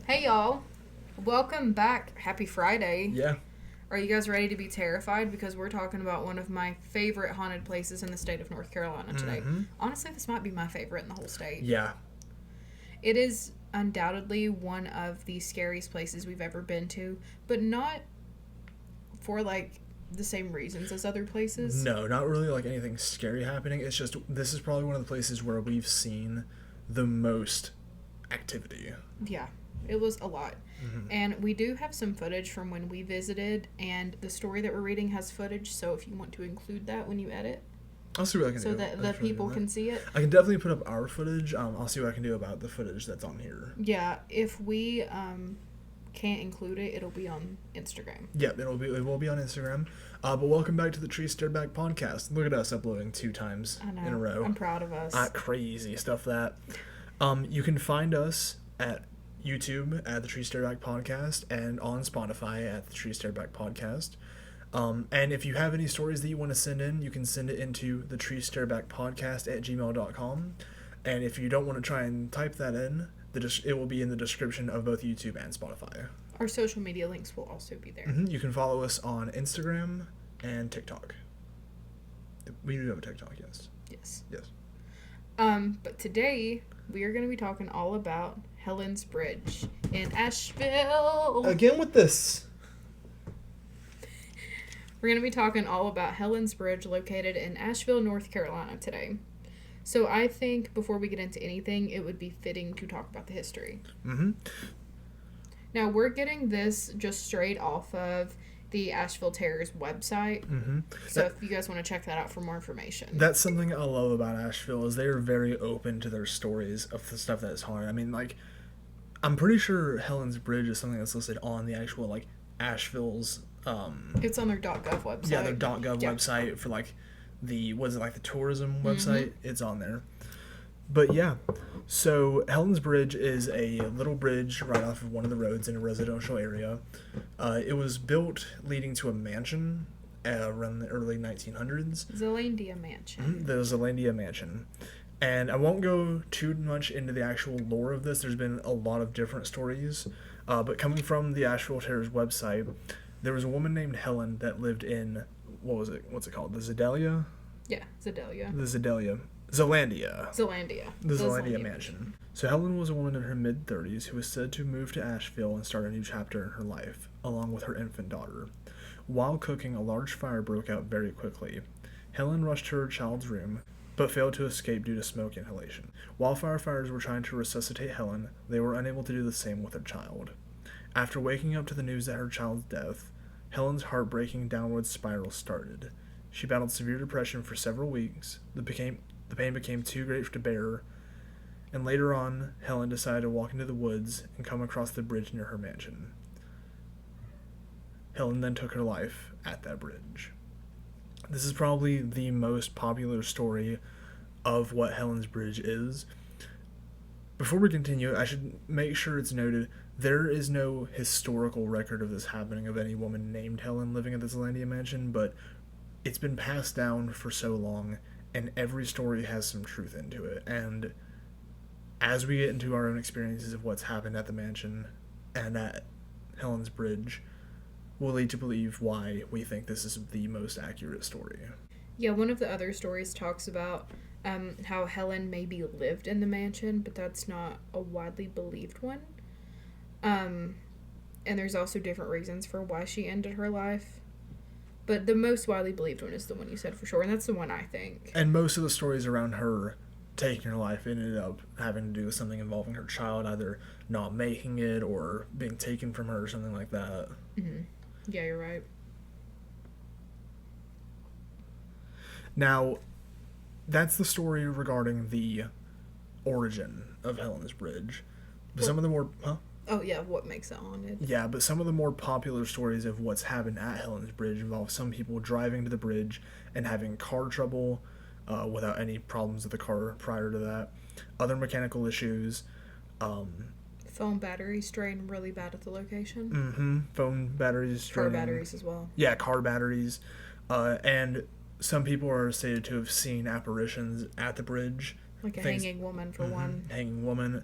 Hey y'all, welcome back. Happy Friday. Yeah. Are you guys ready to be terrified? Because we're talking about one of my favorite haunted places in the state of North Carolina today. Honestly, this might be my favorite in the whole state. Yeah. It is undoubtedly one of the scariest places we've ever been to, but not for like the same reasons as other places. No, not really like anything scary happening. It's just this is probably one of the places where we've seen the most activity. Yeah, it was a lot. And we do have some footage from when we visited, and the story that we're reading has footage, so if you want to include that when you edit, I'll see what I can do. so that the people can see it. I can definitely put up our footage. I'll see what I can do about the footage that's on here. Yeah, if we can't include it, it'll be on Instagram. Yeah, it will be on Instagram. But welcome back to the Tree Stared Back podcast. Look at us uploading 2 times I know. in a row. I'm proud of us. Crazy stuff that. You can find us at YouTube at the Tree Stared Back podcast and on Spotify at the Tree Stared Back podcast. And if you have any stories that you want to send in, you can send it into the thetreesstarebackpodcast@gmail.com. And if you don't want to try and type that in, it will be in the description of both YouTube and Spotify. Our social media links will also be there. You can follow us on Instagram and TikTok. We do have a TikTok, yes. Yes. Yes. But today we are going to be talking all about Helen's Bridge in Asheville. Again with this. We're going to be talking all about Helen's Bridge located in Asheville, North Carolina today. So I think before we get into anything, it would be fitting to talk about the history. Now, we're getting this just straight off of the Asheville Terror's website. So if you guys want to check that out for more information. That's something I love about Asheville is they are very open to their stories of the stuff that is haunted. I mean, like, I'm pretty sure Helen's Bridge is something that's listed on the actual, like, Asheville's... It's on their .gov website. Yeah, their .gov website for, like, the tourism website? It's on there. But, yeah. So, Helen's Bridge is a little bridge right off of one of the roads in a residential area. It was built leading to a mansion around the early 1900s. Zelandia Mansion. The Zelandia Mansion. And I won't go too much into the actual lore of this. There's been a lot of different stories. But coming from the Asheville Terror's website, there was a woman named Helen that lived in, what's it called? The Zedalia? Yeah, Zedalia. The Zedalia. Zelandia. Zelandia. The Zelandia Mansion. So Helen was a woman in her mid-30s who was said to move to Asheville and start a new chapter in her life, along with her infant daughter. While cooking, a large fire broke out very quickly. Helen rushed to her child's room, but failed to escape due to smoke inhalation. While firefighters were trying to resuscitate Helen, they were unable to do the same with their child. After waking up to the news that her child's death, Helen's heartbreaking downward spiral started. She battled severe depression for several weeks. The pain became too great to bear, and later on, Helen decided to walk into the woods and come across the bridge near her mansion. Helen then took her life at that bridge. This is probably the most popular story of what Helen's Bridge is. Before we continue, I should make sure it's noted there is no historical record of this happening of any woman named Helen living at the Zelandia Mansion, but it's been passed down for so long, and every story has some truth into it. And as we get into our own experiences of what's happened at the mansion and at Helen's Bridge, will lead to believe why we think this is the most accurate story. Yeah, one of the other stories talks about how Helen maybe lived in the mansion, but that's not a widely believed one. And there's also different reasons for why she ended her life. But the most widely believed one is the one you said for sure, and that's the one I think. And most of the stories around her taking her life ended up having to do with something involving her child, either not making it or being taken from her or something like that. Yeah, you're right. Now, that's the story regarding the origin of Helen's Bridge. But some of the more... Oh, yeah, what makes it haunted. Yeah, but some of the more popular stories of what's happened at Helen's Bridge involve some people driving to the bridge and having car trouble without any problems with the car prior to that. Other mechanical issues. Phone batteries drain really bad at the location. Phone batteries Car draining. batteries as well. Yeah, car batteries. And some people are stated to have seen apparitions at the bridge. Like a hanging woman, for one. Hanging woman.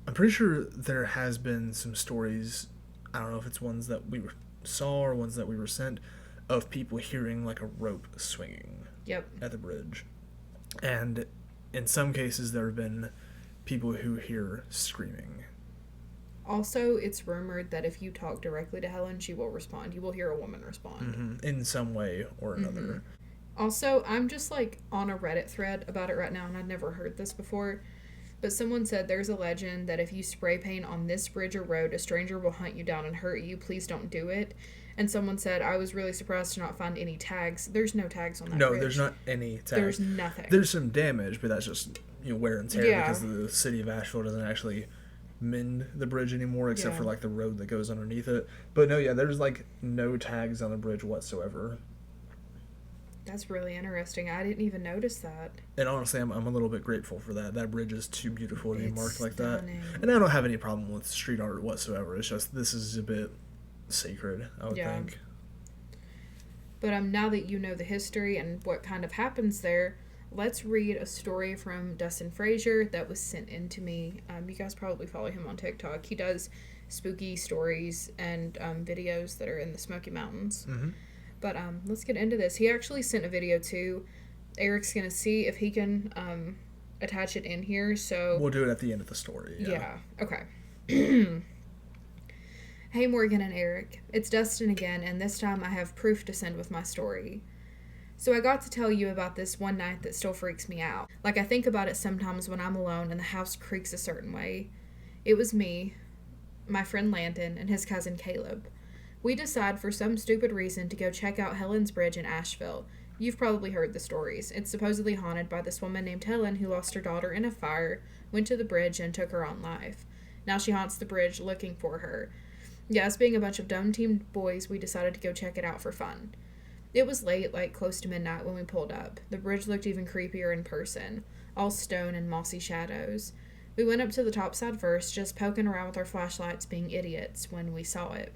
I'm pretty sure there has been some stories, I don't know if it's ones that we saw or ones that we were sent, of people hearing like a rope swinging at the bridge. And in some cases there have been people who hear screaming. Also, it's rumored that if you talk directly to Helen, she will respond. You will hear a woman respond. In some way or another. Also, I'm just like on a Reddit thread about it right now, and I'd never heard this before. But someone said there's a legend that if you spray paint on this bridge or road, a stranger will hunt you down and hurt you. Please don't do it. And someone said, I was really surprised to not find any tags. There's no tags on that bridge. No, there's not any tags. There's nothing. There's some damage, but that's just wear and tear because the city of Asheville doesn't actually mend the bridge anymore except for like the road that goes underneath it. But no, there's like no tags on the bridge whatsoever. That's really interesting. I didn't even notice that. And honestly, I'm a little bit grateful for that. That bridge is too beautiful to be marked like stunning. that. And I don't have any problem with street art whatsoever. It's just this is a bit sacred, I would think. But now that you know the history and what kind of happens there, let's read a story from Dustin Frazier that was sent in to me. You guys probably follow him on TikTok. He does spooky stories and videos that are in the Smoky Mountains. But let's get into this. He actually sent a video too. Eric's going to see if he can attach it in here. So we'll do it at the end of the story. Yeah. Okay. Hey, Morgan and Eric. It's Dustin again, and this time I have proof to send with my story. So I got to tell you about this one night that still freaks me out. Like, I think about it sometimes when I'm alone and the house creaks a certain way. It was me, my friend Landon, and his cousin Caleb. We decide for some stupid reason to go check out Helen's Bridge in Asheville. You've probably heard the stories. It's supposedly haunted by this woman named Helen who lost her daughter in a fire, went to the bridge, and took her own life. Now she haunts the bridge looking for her. Yeah, us being a bunch of dumb-teamed boys, we decided to go check it out for fun. It was late, like close to midnight when we pulled up. The bridge looked even creepier in person, all stone and mossy shadows. We went up to the top side first, just poking around with our flashlights being idiots when we saw it.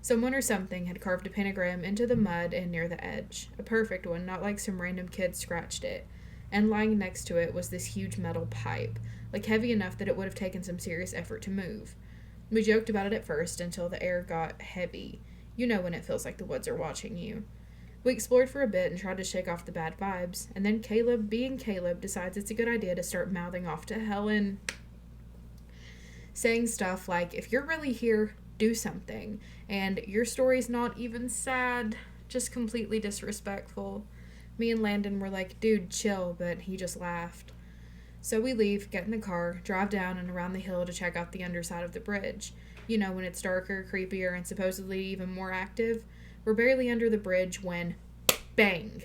Someone or something had carved a pentagram into the mud and near the edge. A perfect one, not like some random kid scratched it. And lying next to it was this huge metal pipe, like heavy enough that it would have taken some serious effort to move. We joked about it at first until the air got heavy. You know when it feels like the woods are watching you. We explored for a bit and tried to shake off the bad vibes, and then Caleb, being Caleb, decides it's a good idea to start mouthing off to Helen, saying stuff like, if you're really here, do something, and your story's not even sad, just completely disrespectful. Me and Landon were like, dude, chill, but he just laughed. So we leave, get in the car, drive down and around the hill to check out the underside of the bridge. You know, when it's darker, creepier, and supposedly even more active. We're barely under the bridge when, bang!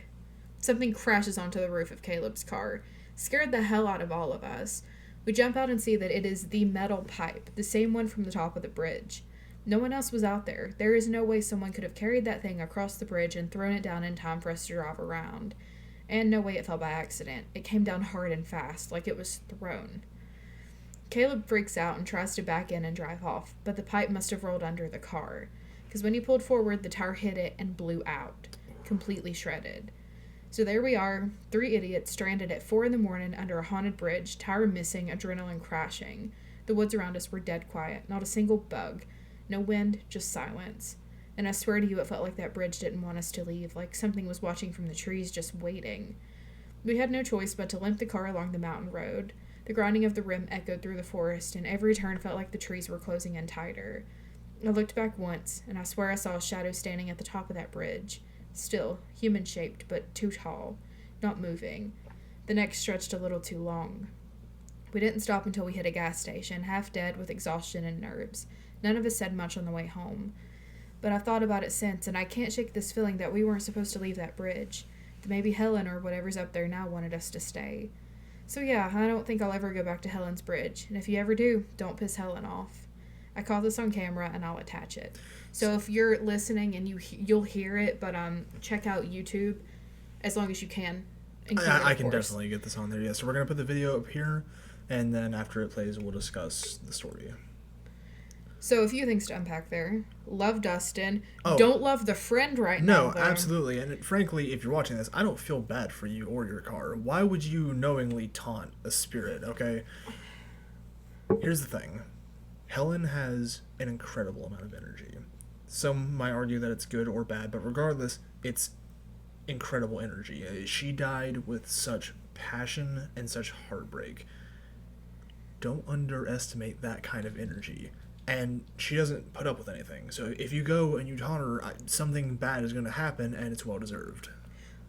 Something crashes onto the roof of Caleb's car. Scared the hell out of all of us. We jump out and see that it is the metal pipe, the same one from the top of the bridge. No one else was out there. There is no way someone could have carried that thing across the bridge and thrown it down in time for us to drive around. And no way it fell by accident. It came down hard and fast, like it was thrown. Caleb freaks out and tries to back in and drive off, but the pipe must have rolled under the car, because when he pulled forward, the tire hit it and blew out, completely shredded. So there we are, 3 idiots stranded at 4 a.m. under a haunted bridge, tire missing, adrenaline crashing. The woods around us were dead quiet, not a single bug. No wind, just silence. And I swear to you, it felt like that bridge didn't want us to leave, like something was watching from the trees, just waiting. We had no choice but to limp the car along the mountain road. The grinding of the rim echoed through the forest, and every turn felt like the trees were closing in tighter. I looked back once, and I swear I saw a shadow standing at the top of that bridge. Still, human-shaped, but too tall, not moving. The neck stretched a little too long. We didn't stop until we hit a gas station, half dead with exhaustion and nerves. None of us said much on the way home. But I've thought about it since, and I can't shake this feeling that we weren't supposed to leave that bridge. That maybe Helen or whatever's up there now wanted us to stay. So yeah, I don't think I'll ever go back to Helen's Bridge. And if you ever do, don't piss Helen off. I caught this on camera, and I'll attach it. So if you're listening and you'll hear it, but check out YouTube as long as you can. I can definitely get this on there, yeah. So we're going to put the video up here, and then after it plays, we'll discuss the story. So a few things to unpack there. Love Dustin. Don't love the friend now. No, absolutely. And frankly, if you're watching this, I don't feel bad for you or your car. Why would you knowingly taunt a spirit, okay? Here's the thing. Helen has an incredible amount of energy. Some might argue that it's good or bad, but regardless, it's incredible energy. She died with such passion and such heartbreak. Don't underestimate that kind of energy. And she doesn't put up with anything. So if you go and you taunt her, something bad is going to happen, and it's well deserved.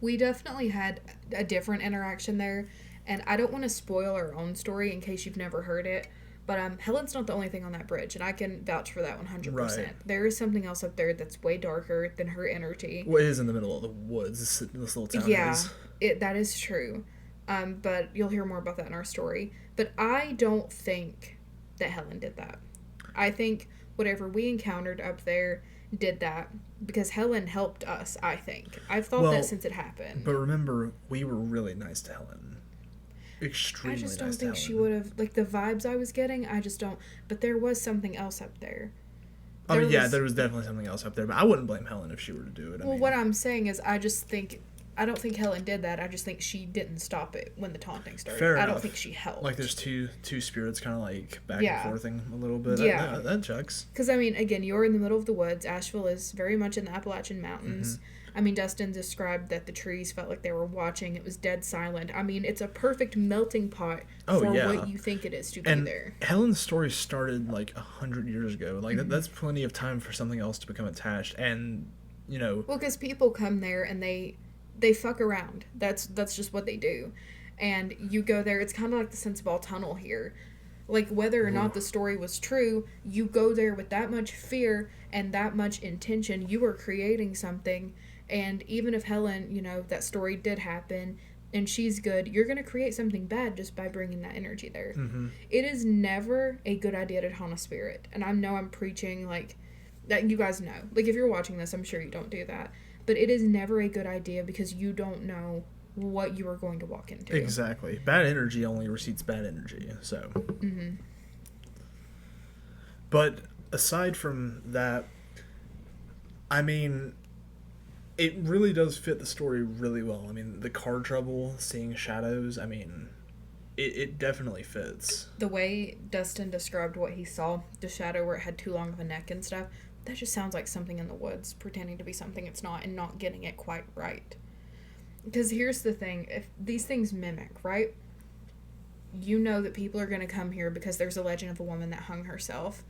We definitely had a different interaction there, and I don't want to spoil our own story in case you've never heard it. But Helen's not the only thing on that bridge, and I can vouch for that 100%. Right. There is something else up there that's way darker than her energy. Well, it is in the middle of the woods, this little town is. That is true. But you'll hear more about that in our story. But I don't think that Helen did that. I think whatever we encountered up there did that because Helen helped us, I think. I've thought that since it happened. But remember, we were really nice to Helen. Extremely nice to Helen. I just don't think she would have, like, the vibes I was getting, I just don't. But there was something else up there. There was definitely something else up there, but I wouldn't blame Helen if she were to do it. What I'm saying is I don't think Helen did that. I just think she didn't stop it when the taunting started. Fair enough. I don't think she helped. Like there's two spirits kind of like back and forthing a little bit. Yeah. That checks. Because, I mean, again, you're in the middle of the woods. Asheville is very much in the Appalachian Mountains. Mm-hmm. I mean, Dustin described that the trees felt like they were watching. It was dead silent. I mean, it's a perfect melting pot for what you think it is to be there. Helen's story started like 100 years ago. Like that's plenty of time for something else to become attached. And, you know. Well, because people come there and they fuck around. That's just what they do. And you go there. It's kind of like the Sensible Tunnel here. Like, whether or not the story was true, you go there with that much fear and that much intention. You are creating something. And even if Helen, you know, that story did happen and she's good, you're going to create something bad just by bringing that energy there. Mm-hmm. It is never a good idea to taunt a spirit. And I know I'm preaching, like, that you guys know. Like, if you're watching this, I'm sure you don't do that. But it is never a good idea because you don't know what you are going to walk into. Exactly. Bad energy only recedes bad energy. So. Mm-hmm. But aside from that, I mean, it really does fit the story really well. I mean, the car trouble, seeing shadows, I mean, it definitely fits. The way Dustin described what he saw, the shadow where it had too long of a neck and stuff, that just sounds like something in the woods, pretending to be something it's not and not getting it quite right. Because here's the thing, if these things mimic, right? You know that people are going to come here because there's a legend of a woman that hung herself.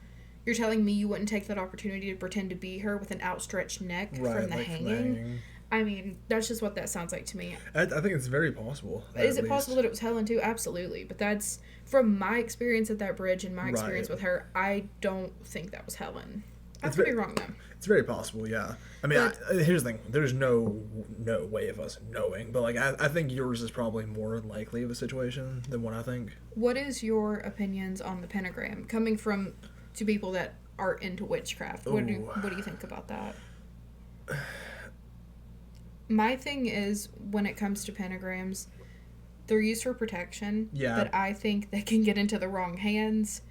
You're telling me you wouldn't take that opportunity to pretend to be her with an outstretched neck from the hanging? I mean, that's just what that sounds like to me. I think it's very possible. Is it possible that it was Helen too? Absolutely. But that's, from my experience at that bridge and my experience with her, I don't think that was Helen. I could be wrong, though. It's very possible, yeah. I mean, here's the thing. There's no way of us knowing. But, like, I think yours is probably more likely of a situation than what I think. What is your opinions on the pentagram? Coming from two people that are into witchcraft. What do you think about that? My thing is, when it comes to pentagrams, they're used for protection. Yeah. But I think they can get into the wrong hands,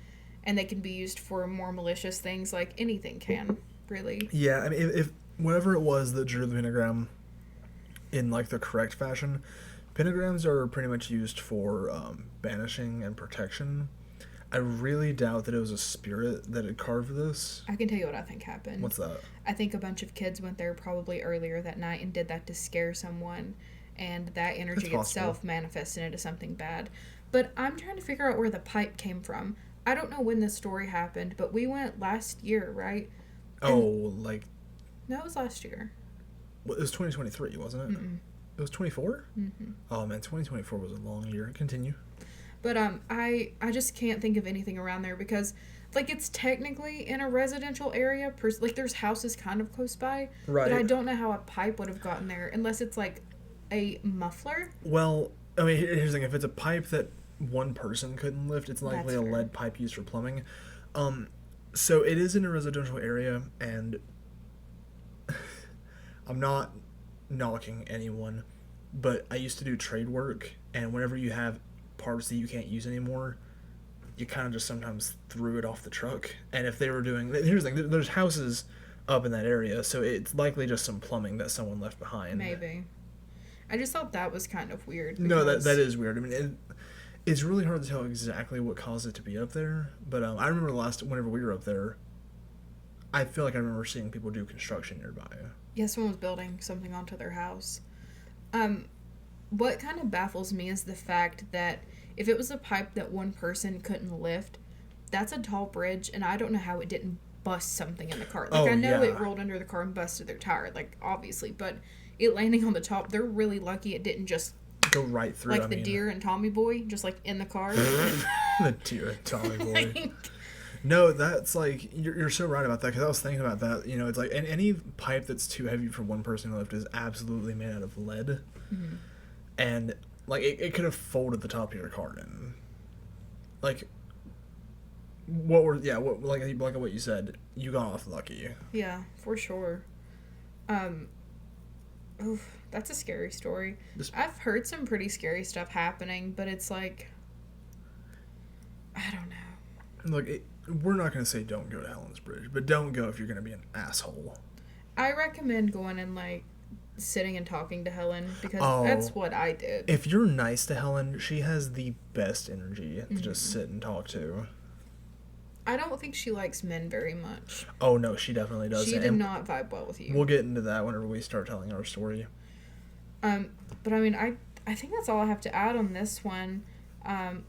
and they can be used for more malicious things, like anything can, really. Yeah, I mean, if whatever it was that drew the pentagram in, like, the correct fashion, pentagrams are pretty much used for banishing and protection. I really doubt that it was a spirit that had carved this. I can tell you what I think happened. What's that? I think a bunch of kids went there probably earlier that night and did that to scare someone, and that energy itself manifested into something bad. But I'm trying to figure out where the pipe came from. I don't know when this story happened, but we went last year, right? No, it was last year. Well, it was 2023, wasn't it? Mm-mm. It was 24? Mm-hmm. Oh, man, 2024 was a long year. Continue. But I just can't think of anything around there because, like, it's technically in a residential area. Like, there's houses kind of close by. Right. But I don't know how a pipe would have gotten there unless it's, like, a muffler. Well, I mean, here's the thing. If it's a pipe that one person couldn't lift, it's likely a lead pipe used for plumbing. So it is in a residential area, and I'm not knocking anyone, but I used to do trade work, and whenever you have parts that you can't use anymore, you kind of just sometimes threw it off the truck. And if they were doing, here's the thing, there's houses up in that area, so it's likely just some plumbing that someone left behind. Maybe. I just thought that was kind of weird. No, that is weird. I mean, It's really hard to tell exactly what caused it to be up there, but I remember whenever we were up there, I feel like I remember seeing people do construction nearby. Yeah, someone was building something onto their house. What kind of baffles me is the fact that if it was a pipe that one person couldn't lift, that's a tall bridge, and I don't know how it didn't bust something in the car. Like, I know it rolled under the car and busted their tire, like, obviously, but it landing on the top, they're really lucky it didn't just go right through. Like deer and Tommy Boy, just like in the car. The deer and Tommy Boy. No, that's like, you're so right about that, because I was thinking about that. You know, it's like, any pipe that's too heavy for one person to lift is absolutely made out of lead. Mm-hmm. And, like, it could have folded the top of your car in. Like, like what you said, you got off lucky. Yeah, for sure. Oof, that's a scary story. I've heard some pretty scary stuff happening, but it's like, I don't know. Look, we're not going to say don't go to Helen's Bridge, but don't go if you're going to be an asshole. I recommend going and, like, sitting and talking to Helen, because that's what I did. If you're nice to Helen, she has the best energy to just sit and talk to. I don't think she likes men very much. Oh, no, she definitely doesn't. She did not vibe well with you. We'll get into that whenever we start telling our story. But I mean, I think that's all I have to add on this one.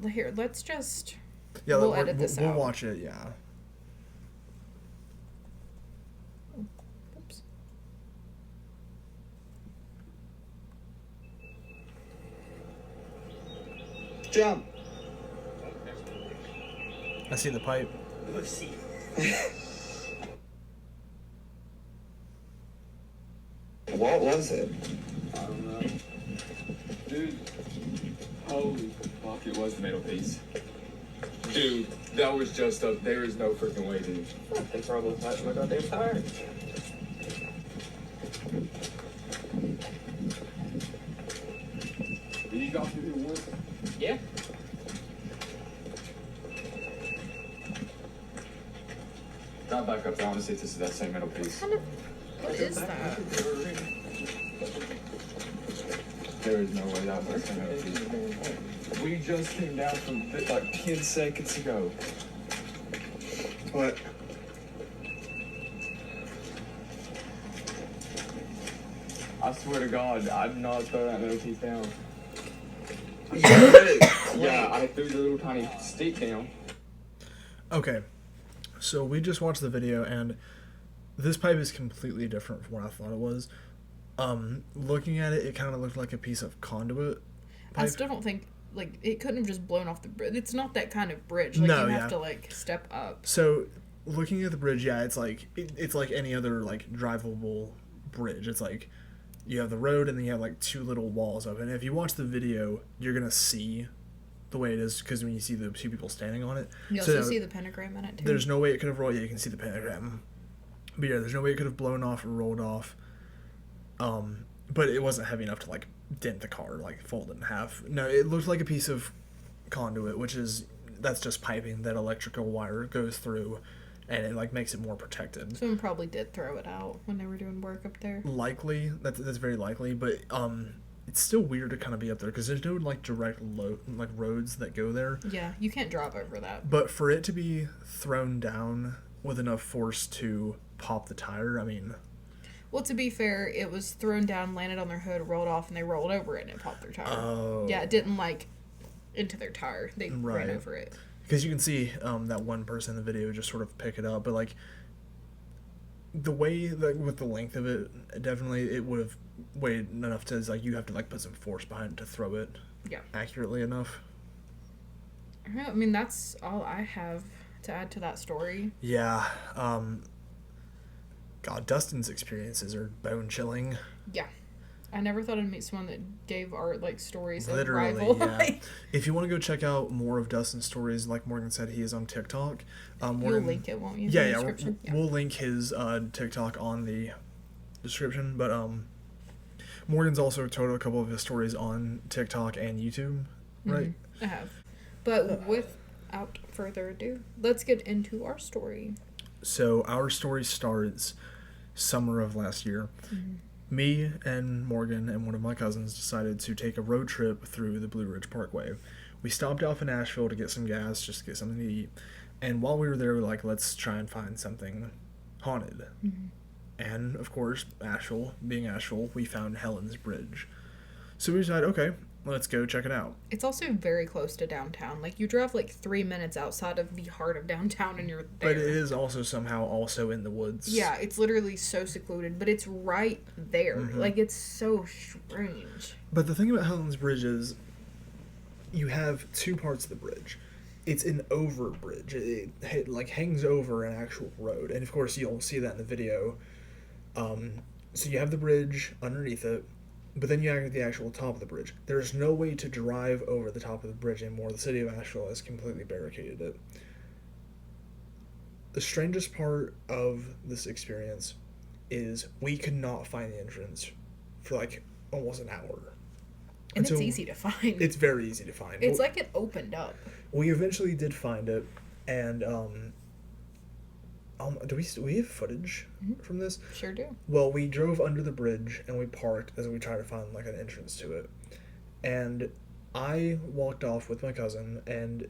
Here, let's just... Yeah, we'll edit this out. We'll watch it, yeah. Oops. Jump. I see the pipe. Pussy. What was it? I don't know. Dude, holy fuck, it was the middle piece. Dude, that was just up. There is no freaking way, dude. They probably thought my goddamn tire. Did you go through here once? Yeah. Drive back up there. I want to see if this is that same middle piece. What is that? There is no way that was the same middle piece. We just came down from like 10 seconds ago. What? I swear to God, I did not throw that middle piece down. Yeah, I threw the little tiny stick down. Okay, so we just watched the video, and this pipe is completely different from what I thought it was. Looking at it, it kind of looked like a piece of conduit pipe. I still don't think, like, it couldn't have just blown off the bridge. It's not that kind of bridge. Like, you have to, like, step up. So, looking at the bridge, yeah, it's like any other, like, drivable bridge. It's like, you have the road, and then you have, like, two little walls of it. And if you watch the video, you're gonna see the way it is, because when you see the two people standing on it. You also see the pentagram in it, too. There's no way it could have rolled. Yeah, you can see the pentagram. But yeah, there's no way it could have blown off or rolled off. But it wasn't heavy enough to, like, dent the car, like, fold it in half. No, it looked like a piece of conduit, that's just piping that electrical wire goes through, and it, like, makes it more protected. Someone probably did throw it out when they were doing work up there. Likely. That's very likely, but, it's still weird to kind of be up there, because there's no, like, direct roads that go there. Yeah, you can't drive over that. But for it to be thrown down with enough force to pop the tire, I mean... Well, to be fair, it was thrown down, landed on their hood, rolled off, and they rolled over it, and it popped their tire. Oh. Yeah, it didn't, like, into their tire. They ran over it. Because you can see that one person in the video just sort of pick it up, but, like, the way, like, with the length of it, definitely it would have weighed enough to, like, you have to, like, put some force behind it to throw it accurately enough. I mean, that's all I have to add to that story. Yeah, God, Dustin's experiences are bone-chilling. Yeah. I never thought I'd meet someone that gave art, like, stories Literally, of rival. Yeah. If you want to go check out more of Dustin's stories, like Morgan said, he is on TikTok. You'll link it, won't you? Yeah, in the description? We'll link his TikTok on the description. But Morgan's also told a couple of his stories on TikTok and YouTube, right? I have. But without further ado, let's get into our story. So our story starts summer of last year. Mm-hmm. Me and Morgan and one of my cousins decided to take a road trip through the Blue Ridge Parkway. We stopped off in Asheville to get some gas, just to get something to eat. And while we were there, we were like, let's try and find something haunted. Mm-hmm. And, of course, Asheville, being Asheville, we found Helen's Bridge. So we decided, okay, let's go check it out. It's also very close to downtown. Like, you drive like 3 minutes outside of the heart of downtown and you're there. But it is also somehow also in the woods. Yeah, it's literally so secluded, but it's right there. Mm-hmm. Like, it's so strange. But the thing about Helen's Bridge is you have two parts of the bridge. It's an over bridge. It like hangs over an actual road. And, of course, you'll see that in the video. So you have the bridge underneath it, but then you have the actual top of the bridge. There's no way to drive over the top of the bridge anymore. The city of Asheville has completely barricaded it. The strangest part of this experience is we could not find the entrance for like almost an hour. And it's easy to find. It's very easy to find. It's like it opened up. We eventually did find it, and do we have footage from this? Sure do. Well, we drove under the bridge and we parked as we tried to find like an entrance to it. And I walked off with my cousin and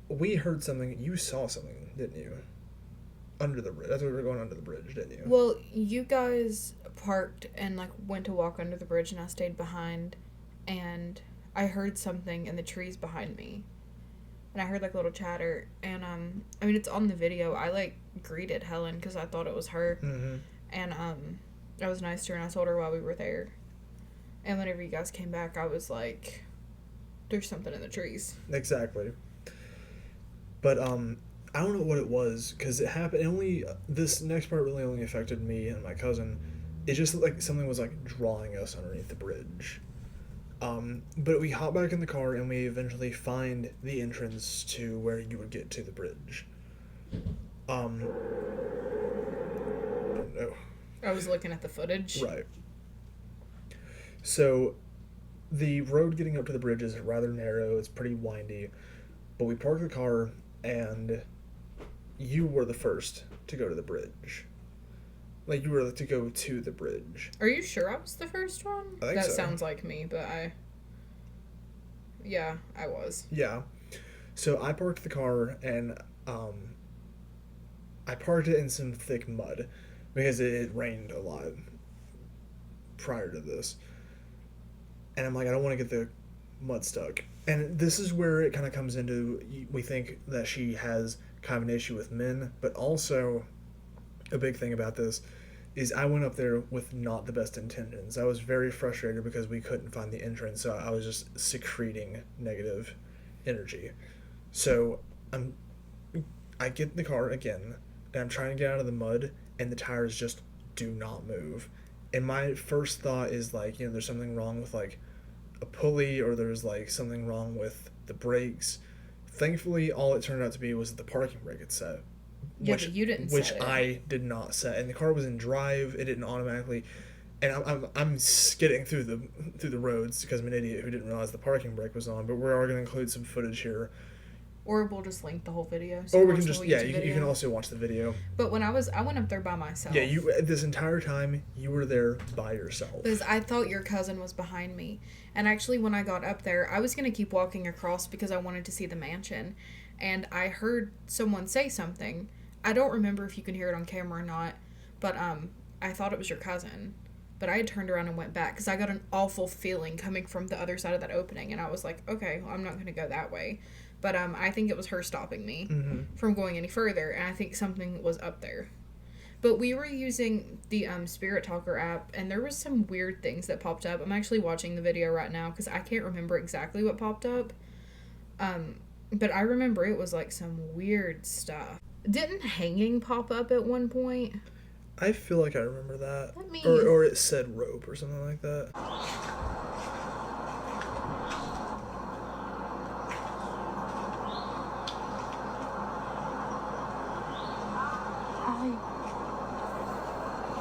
we heard something. You saw something, didn't you? Under the bridge. That's why we were going under the bridge, didn't you? Well, you guys parked and like went to walk under the bridge and I stayed behind and I heard something in the trees behind me. And I heard, like, a little chatter, and, I mean, it's on the video. I, like, greeted Helen because I thought it was her, and, I was nice to her, and I told her while we were there. And whenever you guys came back, I was like, there's something in the trees. Exactly. But, I don't know what it was, because it happened, this next part really only affected me and my cousin. It's just, like, something was, like, drawing us underneath the bridge. But we hop back in the car and we eventually find the entrance to where you would get to the bridge. No. I was looking at the footage. Right. So, the road getting up to the bridge is rather narrow, it's pretty windy, but we parked the car and you were the first to go to the bridge. Like, you were to go to the bridge. Are you sure I was the first one? I think that so. sounds like me, but yeah, I was. Yeah. So I parked the car and I parked it in some thick mud because it rained a lot prior to this. And I'm like, I don't want to get the mud stuck. And this is where it kind of comes into, we think that she has kind of an issue with men, but also a big thing about this is I went up there with not the best intentions. I was very frustrated because we couldn't find the entrance, so I was just secreting negative energy. So I get in the car again, and I'm trying to get out of the mud, and the tires just do not move. And my first thought is like, there's something wrong with like a pulley, or there's like something wrong with the brakes. Thankfully, all it turned out to be was that the parking brake had set. Yeah, but you didn't set it. I did not set, and the car was in drive. It didn't automatically, and I'm skidding through the roads because I'm an idiot who didn't realize the parking brake was on. But we're going to include some footage here, or we'll just link the whole video. Or we can just you can also watch the video. But when I went up there by myself. Yeah, you this entire time you were there by yourself. Because I thought your cousin was behind me, and actually when I got up there, I was gonna keep walking across because I wanted to see the mansion, and I heard someone say something. I don't remember if you can hear it on camera or not, but I thought it was your cousin. But I had turned around and went back because I got an awful feeling coming from the other side of that opening, and I was like, okay, well, I'm not going to go that way. But I think it was her stopping me from going any further, and I think something was up there. But we were using the Spirit Talker app, and there was some weird things that popped up. I'm actually watching the video right now because I can't remember exactly what popped up. But I remember it was like some weird stuff. Didn't hanging pop up at one point? I feel like I remember that. Let me... Or it said rope or something like that. Hi.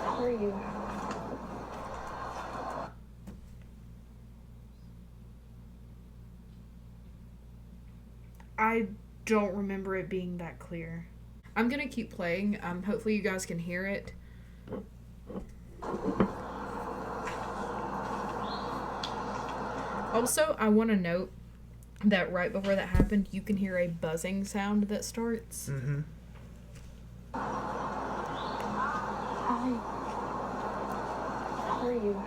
How are you? I don't remember it being that clear. I'm gonna keep playing. Hopefully you guys can hear it. Also, I want to note that right before that happened, you can hear a buzzing sound that starts. Mm-hmm. Hi. How are you?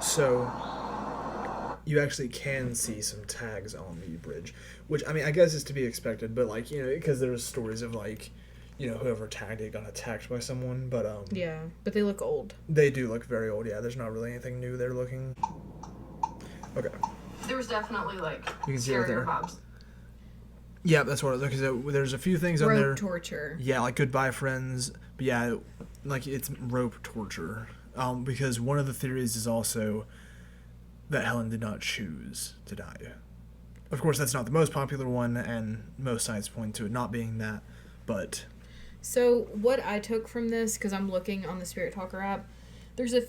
So, you actually can see some tags on the bridge, which, I mean, I guess is to be expected, but, like, you know, because there's stories of, like, you know, whoever tagged it got attacked by someone, but, Yeah, but they look old. They do look very old, yeah. There's not really anything new there looking. Okay. There was definitely, like, You can see it right scarier there. vibes. Yeah, that's what it looks like. There's a few things on there. Rope torture. Yeah, like Goodbye Friends, but yeah, like it's rope torture. Because one of the theories is also that Helen did not choose to die. Of course, that's not the most popular one, and most sites point to it not being that, but... So, what I took from this, because I'm looking on the Spirit Talker app,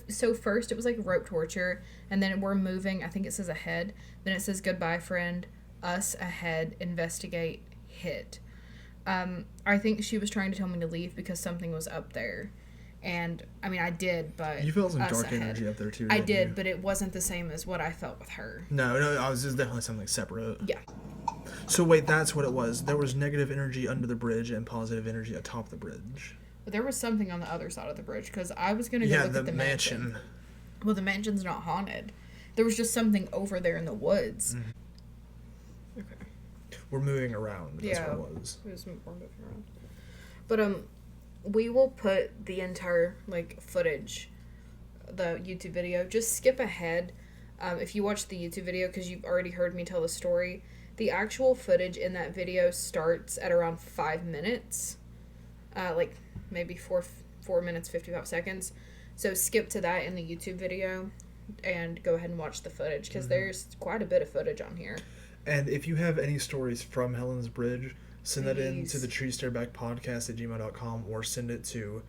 so first it was like rope torture, and then we're moving, I think it says ahead, then it says goodbye friend, us ahead, investigate, hit. I think she was trying to tell me to leave because something was up there. And, I mean, I did, but... You felt some us dark ahead. energy up there, too. I didn't did, you? but it wasn't the same as what I felt with her. No, it was definitely something separate. Yeah. So wait, that's what it was. There was negative energy under the bridge and positive energy atop the bridge. But there was something on the other side of the bridge, because I was going to go look at the mansion. Well, the mansion's not haunted. There was just something over there in the woods. Mm-hmm. Okay. We're moving around. That's Yeah. what it was. We're moving around. But, we will put the entire, like, footage, the YouTube video. Just skip ahead. If you watch the YouTube video, because you've already heard me tell the story, the actual footage in that video starts at around 5 minutes. Like, maybe 4 minutes, 55 seconds. So skip to that in the YouTube video and go ahead and watch the footage, because there's quite a bit of footage on here. And if you have any stories from Helen's Bridge, send that in to Please. thetreesstarebackpodcast@gmail.com or send it to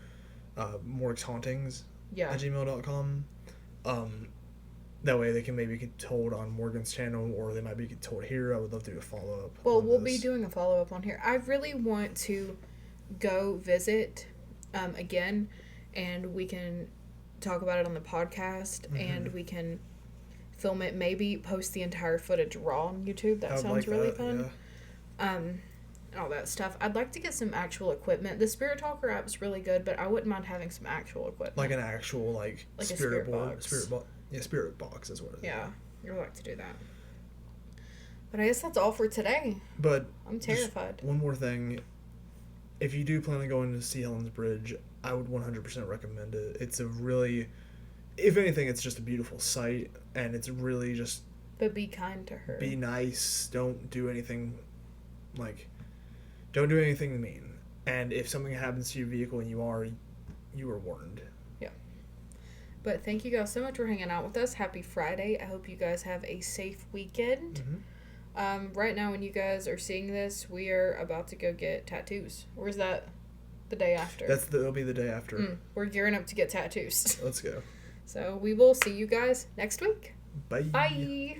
Morgshauntings Yeah. at gmail.com. That way they can maybe get told on Morgan's channel, or they might be told here. I would love to do a follow-up. Well, on we'll this. be doing a follow-up on here. I really want to go visit again, and we can talk about it on the podcast, and we can film it, maybe post the entire footage raw on YouTube. That I would sounds like really that, fun. yeah. And all that stuff. I'd like to get some actual equipment. The Spirit Talker app is really good, but I wouldn't mind having some actual equipment. Like an actual, like Like a spirit spirit board. box. Spirit box is what it is. Yeah, I'd like to do that. But I guess that's all for today. But I'm just terrified. one more thing. If you do plan on going to see Helen's Bridge, I would 100% recommend it. It's a really, if anything, it's just a beautiful sight, and it's really just But be kind to her. be nice. Don't do anything, don't do anything mean. And if something happens to your vehicle and you are warned. But thank you guys so much for hanging out with us. Happy Friday. I hope you guys have a safe weekend. Right now, when you guys are seeing this, we are about to go get tattoos. Or is that the day after? It'll be the day after. We're gearing up to get tattoos. Let's go. So we will see you guys next week. Bye. Bye.